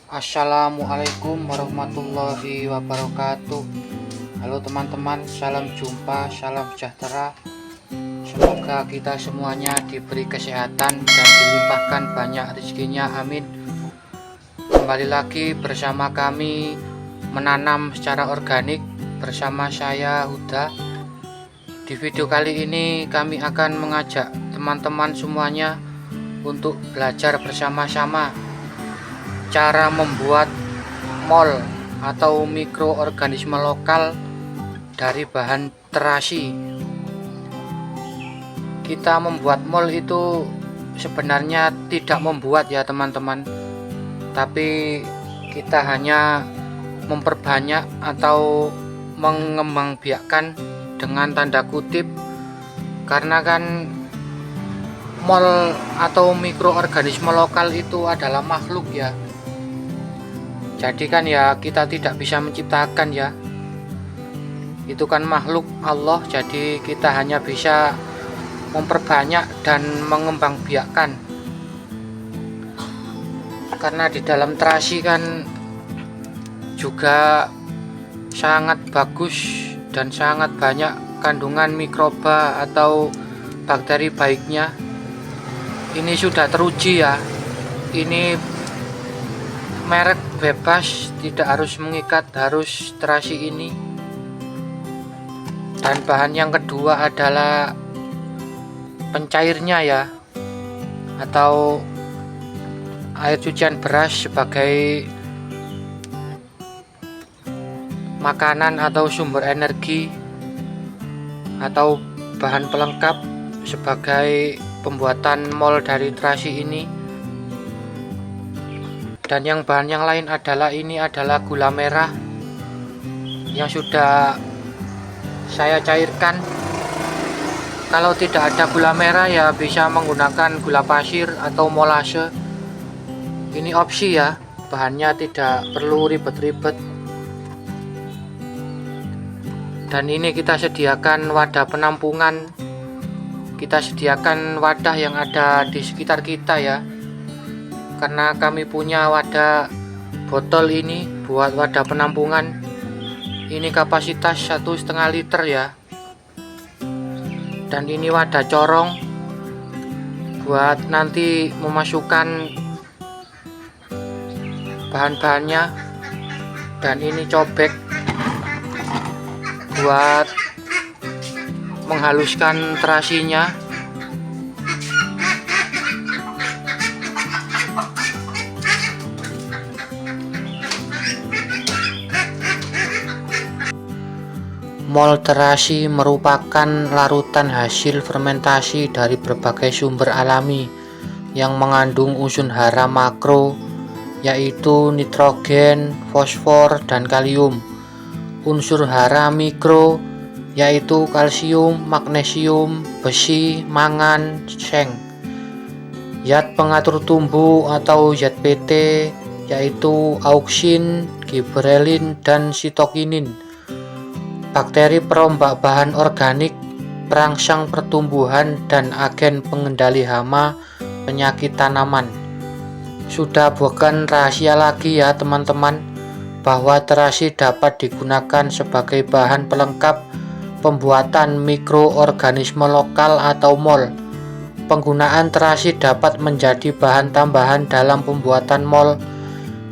Assalamualaikum warahmatullahi wabarakatuh. Halo teman-teman, salam jumpa, salam sejahtera. Semoga kita semuanya diberi kesehatan dan dilimpahkan banyak rezekinya, amin. Kembali lagi bersama kami menanam secara organik bersama saya Huda. Di video kali ini kami akan mengajak teman-teman semuanya untuk belajar bersama-sama cara membuat mol atau mikroorganisme lokal dari bahan terasi. Kita membuat mol itu sebenarnya tidak membuat ya teman-teman, tapi kita hanya memperbanyak atau mengembangbiakkan dengan tanda kutip, karena kan mol atau mikroorganisme lokal itu adalah makhluk ya. Jadi kan ya kita tidak bisa menciptakan ya, itu kan makhluk Allah, jadi kita hanya bisa memperbanyak dan mengembangbiakkan. Karena di dalam terasi kan juga sangat bagus dan sangat banyak kandungan mikroba atau bakteri baiknya. Ini sudah teruji ya, ini merek bebas, tidak harus mengikat harus terasi ini. Dan bahan yang kedua adalah pencairnya ya, atau air cucian beras sebagai makanan atau sumber energi, atau bahan pelengkap sebagai pembuatan mol dari terasi ini. Dan yang bahan yang lain adalah gula merah yang sudah saya cairkan. Kalau tidak ada gula merah ya bisa menggunakan gula pasir atau molase. Ini opsi ya, bahannya tidak perlu ribet-ribet. Dan ini kita sediakan wadah penampungan, kita sediakan wadah yang ada di sekitar kita ya, karena kami punya wadah botol ini buat wadah penampungan. Ini kapasitas 1,5 liter ya. Dan ini wadah corong buat nanti memasukkan bahan-bahannya. Dan ini cobek buat menghaluskan terasinya. Mol terasi merupakan larutan hasil fermentasi dari berbagai sumber alami yang mengandung unsur hara makro, yaitu nitrogen, fosfor, dan kalium. Unsur hara mikro yaitu kalsium, magnesium, besi, mangan, seng. Zat pengatur tumbuh atau zat PT yaitu auksin, giberelin, dan sitokinin. Bakteri perombak bahan organik, perangsang pertumbuhan, dan agen pengendali hama penyakit tanaman. Sudah bukan rahasia lagi ya teman-teman, bahwa terasi dapat digunakan sebagai bahan pelengkap pembuatan mikroorganisme lokal atau mol. Penggunaan terasi dapat menjadi bahan tambahan dalam pembuatan mol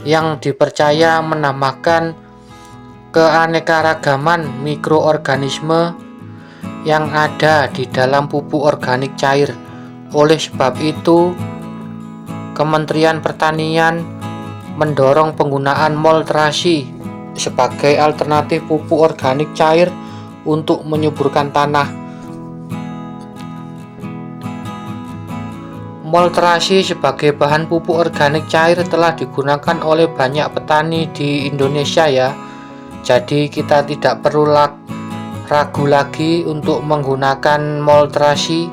yang dipercaya menambahkan keanekaragaman mikroorganisme yang ada di dalam pupuk organik cair. Oleh sebab itu, Kementerian Pertanian mendorong penggunaan mol terasi sebagai alternatif pupuk organik cair untuk menyuburkan tanah. Mol terasi sebagai bahan pupuk organik cair telah digunakan oleh banyak petani di Indonesia ya. Jadi kita tidak perlu ragu lagi untuk menggunakan mol terasi,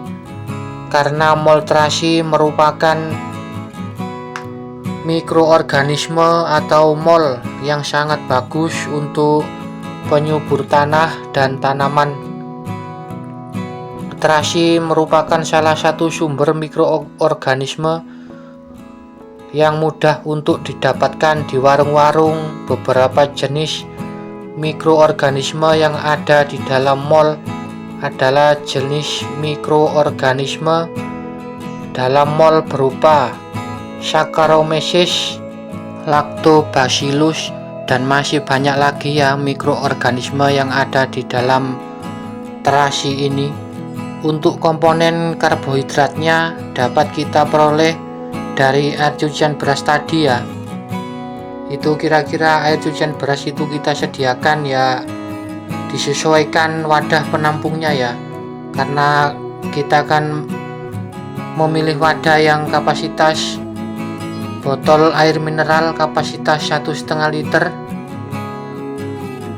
karena mol terasi merupakan mikroorganisme atau mol yang sangat bagus untuk penyubur tanah dan tanaman. Terasi merupakan salah satu sumber mikroorganisme yang mudah untuk didapatkan di warung-warung. Beberapa jenis mikroorganisme yang ada di dalam mol adalah jenis mikroorganisme dalam mol berupa Saccharomyces, Lactobacillus, dan masih banyak lagi ya mikroorganisme yang ada di dalam terasi ini. Untuk komponen karbohidratnya dapat kita peroleh dari air cucian beras tadi ya. Itu kira-kira air cucian beras itu kita sediakan ya, disesuaikan wadah penampungnya ya, karena kita kan memilih wadah yang kapasitas botol air mineral kapasitas 1,5 liter.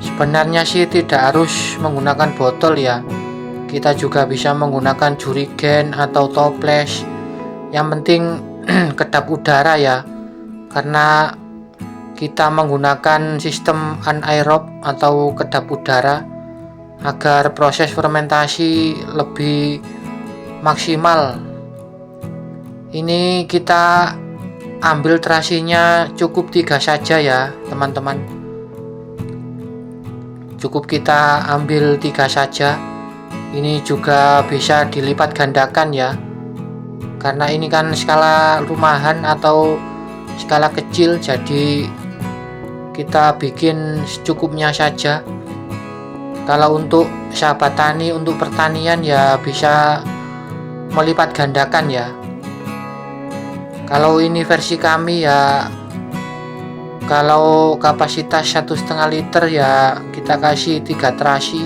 Sebenarnya sih tidak harus menggunakan botol ya, kita juga bisa menggunakan jerigen atau toples. Yang penting kedap udara ya, karena kita menggunakan sistem anaerob atau kedap udara agar proses fermentasi lebih maksimal. Ini kita ambil terasinya cukup 3 saja ya teman-teman, cukup kita ambil 3 saja. Ini juga bisa dilipat gandakan ya, karena ini kan skala rumahan atau skala kecil, jadi kita bikin secukupnya saja. Kalau untuk sahabat tani, untuk pertanian ya bisa melipat gandakan ya. Kalau ini versi kami ya, kalau kapasitas 1,5 liter ya kita kasih 3 terasi.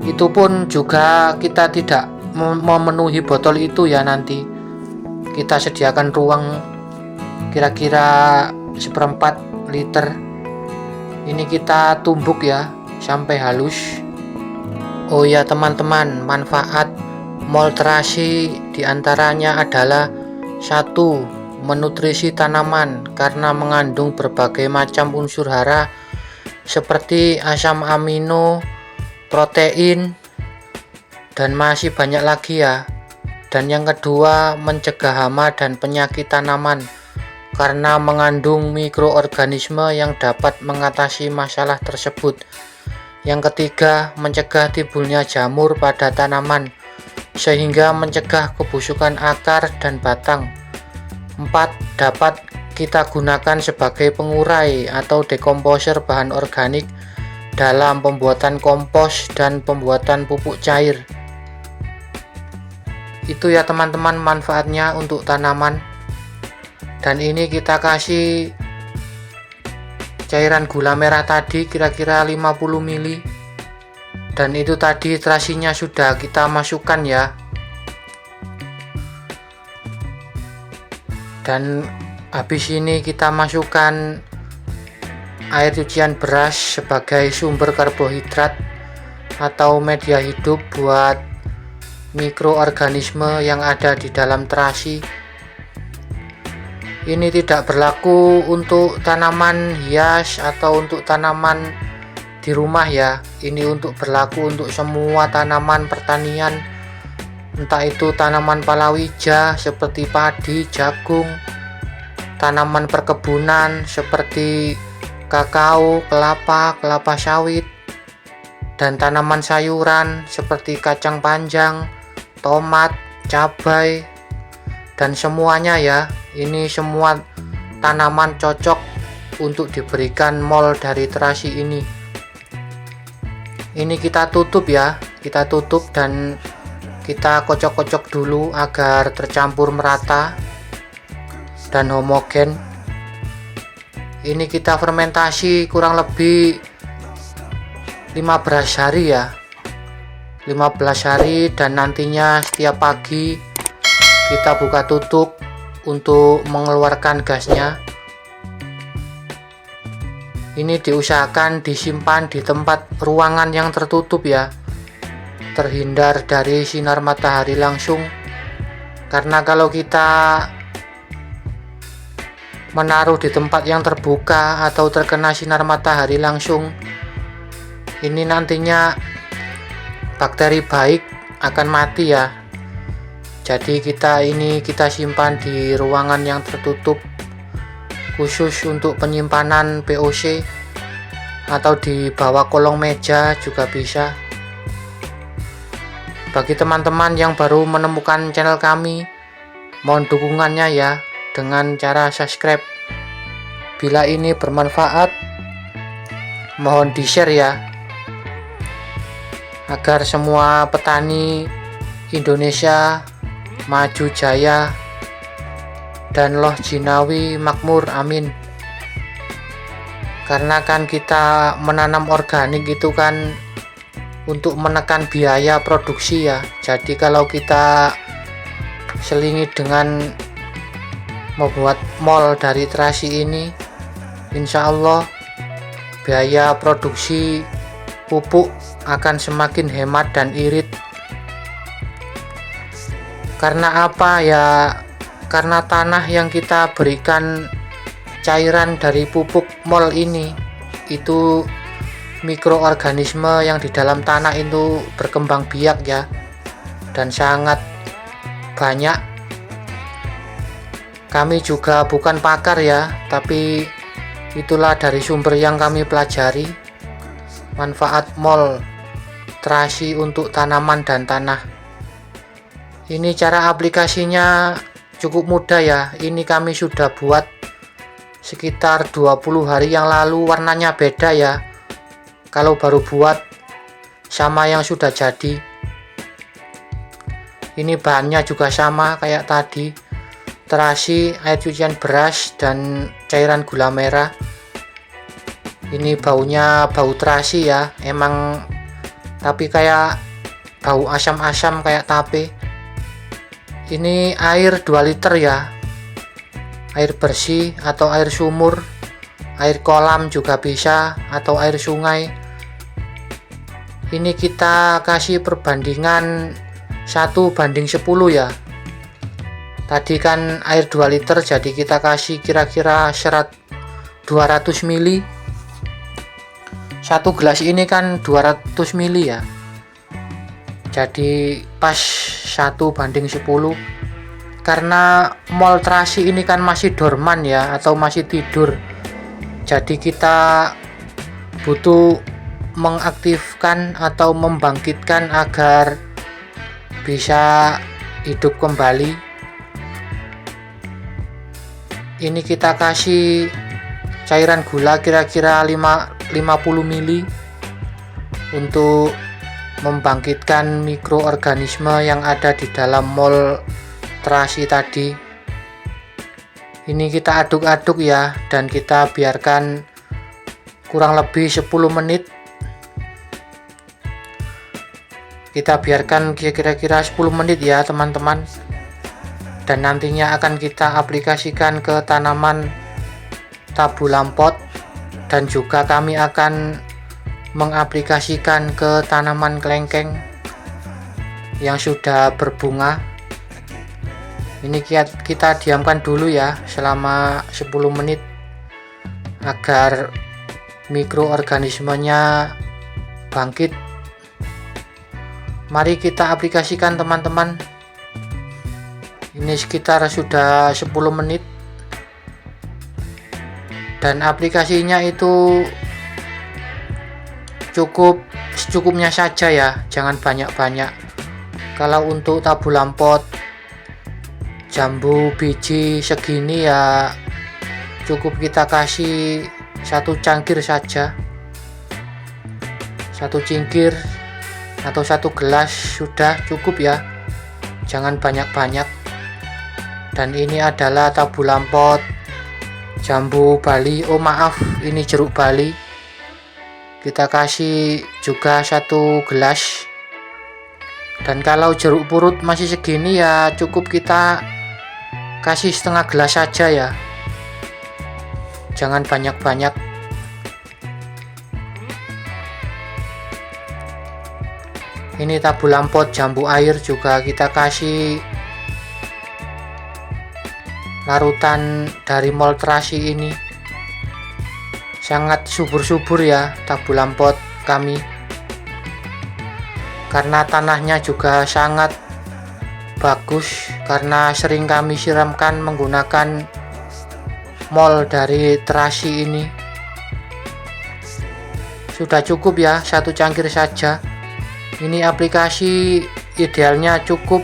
Itu pun juga kita tidak memenuhi botol itu ya, nanti kita sediakan ruang kira-kira 1/4 liter. Ini kita tumbuk ya sampai halus. Oh ya teman-teman, manfaat mol terasi diantaranya adalah 1. Menutrisi tanaman karena mengandung berbagai macam unsur hara seperti asam amino, protein, dan masih banyak lagi ya. Dan yang kedua, mencegah hama dan penyakit tanaman karena mengandung mikroorganisme yang dapat mengatasi masalah tersebut. Yang ketiga, mencegah timbulnya jamur pada tanaman sehingga mencegah kebusukan akar dan batang. 4. Dapat kita gunakan sebagai pengurai atau dekomposer bahan organik dalam pembuatan kompos dan pembuatan pupuk cair. Itu ya teman-teman manfaatnya untuk tanaman. Dan ini kita kasih cairan gula merah tadi kira-kira 50 ml. Dan itu tadi terasinya sudah kita masukkan ya. Dan habis ini kita masukkan air cucian beras sebagai sumber karbohidrat atau media hidup buat mikroorganisme yang ada di dalam terasi. Ini tidak berlaku untuk tanaman hias atau untuk tanaman di rumah ya. Ini untuk berlaku untuk semua tanaman pertanian, entah itu tanaman palawija seperti padi, jagung, tanaman perkebunan seperti kakao, kelapa sawit, dan tanaman sayuran seperti kacang panjang, tomat, cabai, dan semuanya ya. Ini semua tanaman cocok untuk diberikan mol dari terasi ini. Ini kita tutup ya, kita tutup dan kita kocok-kocok dulu agar tercampur merata dan homogen. Ini kita fermentasi kurang lebih 15 hari ya, 15 hari, dan nantinya setiap pagi kita buka tutup untuk mengeluarkan gasnya. Ini diusahakan disimpan di tempat ruangan yang tertutup ya, terhindar dari sinar matahari langsung, karena kalau kita menaruh di tempat yang terbuka atau terkena sinar matahari langsung, ini nantinya bakteri baik akan mati ya. Jadi kita simpan di ruangan yang tertutup khusus untuk penyimpanan POC, atau di bawah kolong meja juga bisa. Bagi teman-teman yang baru menemukan channel kami, mohon dukungannya ya dengan cara subscribe. Bila ini bermanfaat, mohon di-share ya, agar semua petani Indonesia maju jaya dan loh jinawi makmur, amin. Karena kan kita menanam organik itu kan untuk menekan biaya produksi ya. Jadi kalau kita selingi dengan membuat mall dari terasi ini, insya Allah biaya produksi pupuk akan semakin hemat dan irit. Karena apa ya? Karena tanah yang kita berikan cairan dari pupuk mol ini, itu mikroorganisme yang di dalam tanah itu berkembang biak ya, dan sangat banyak. Kami juga bukan pakar ya, tapi itulah dari sumber yang kami pelajari, manfaat mol terasi untuk tanaman dan tanah. Ini cara aplikasinya cukup mudah ya. Ini kami sudah buat sekitar 20 hari yang lalu. Warnanya beda ya kalau baru buat sama yang sudah jadi. Ini bahannya juga sama kayak tadi, terasi, air cucian beras, dan cairan gula merah. Ini baunya bau terasi ya emang, tapi kayak bau asam-asam kayak tape. Ini air 2 liter ya, air bersih atau air sumur, air kolam juga bisa, atau air sungai. Ini kita kasih perbandingan 1:10 ya. Tadi kan air 2 liter, jadi kita kasih kira-kira 200 ml. Satu gelas ini kan 200 ml ya, jadi pas 1:10. Karena mol terasi ini kan masih dorman ya, atau masih tidur, jadi kita butuh mengaktifkan atau membangkitkan agar bisa hidup kembali. Ini kita kasih cairan gula kira-kira 50 ml untuk membangkitkan mikroorganisme yang ada di dalam mol terasi tadi. Ini kita aduk-aduk ya, dan kita biarkan kurang lebih 10 menit. Kita biarkan kira-kira 10 menit ya teman-teman, dan nantinya akan kita aplikasikan ke tanaman tabulam pot, dan juga kami akan mengaplikasikan ke tanaman kelengkeng yang sudah berbunga. Ini kita diamkan dulu ya selama 10 menit agar mikroorganismenya bangkit. Mari kita aplikasikan teman-teman. Ini sekitar sudah 10 menit, dan aplikasinya itu secukupnya saja ya, jangan banyak-banyak. Kalau untuk tabulam pot jambu biji segini ya cukup kita kasih 1 cangkir saja, 1 cingkir atau 1 gelas sudah cukup ya, jangan banyak-banyak. Dan ini adalah tabulam pot jambu Bali, oh maaf, ini jeruk Bali. Kita kasih juga 1 gelas. Dan kalau jeruk purut masih segini ya cukup kita kasih setengah gelas saja ya, jangan banyak-banyak. Ini tabulam pot jambu air juga kita kasih larutan dari mol terasi ini. Sangat subur-subur ya tabulam pot kami, karena tanahnya juga sangat bagus karena sering kami siramkan menggunakan mol dari terasi ini. Sudah cukup ya, 1 cangkir saja. Ini aplikasi idealnya cukup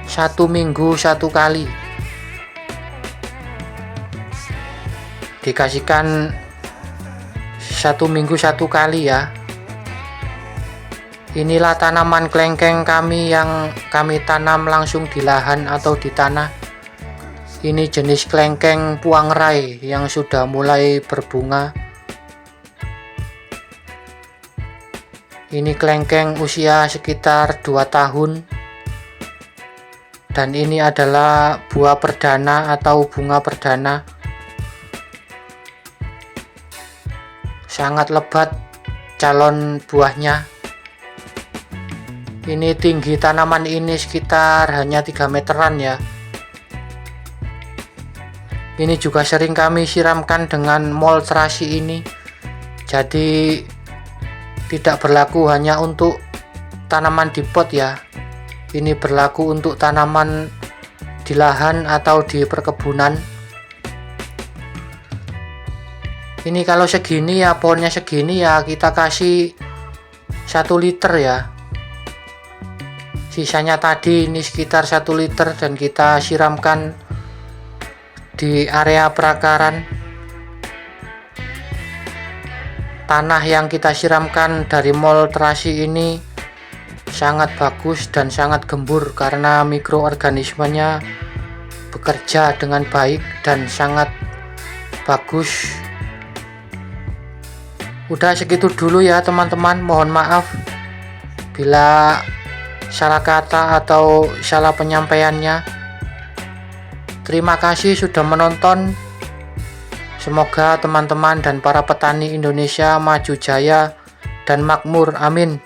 1 minggu 1 kali. Dikasihkan 1 minggu 1 kali ya. Inilah tanaman klengkeng kami yang kami tanam langsung di lahan atau di tanah. Ini jenis klengkeng puang rai yang sudah mulai berbunga. Ini klengkeng usia sekitar 2 tahun. Dan ini adalah buah perdana atau bunga perdana. Sangat lebat calon buahnya. Ini tinggi tanaman ini sekitar hanya 3 meteran ya. Ini juga sering kami siramkan dengan mol terasi ini. Jadi tidak berlaku hanya untuk tanaman di pot ya. Ini berlaku untuk tanaman di lahan atau di perkebunan. Ini kalau segini ya, pohonnya segini ya, kita kasih 1 liter ya. Sisanya tadi ini sekitar 1 liter dan kita siramkan di area perakaran. Tanah yang kita siramkan dari mol terasi ini sangat bagus dan sangat gembur karena mikroorganismenya bekerja dengan baik dan sangat bagus. Udah segitu dulu ya teman-teman, mohon maaf bila salah kata atau salah penyampaiannya. Terima kasih sudah menonton. Semoga teman-teman dan para petani Indonesia maju jaya dan makmur, amin.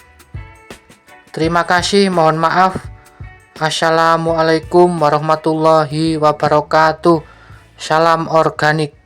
Terima kasih, mohon maaf. Assalamualaikum warahmatullahi wabarakatuh. Salam organik.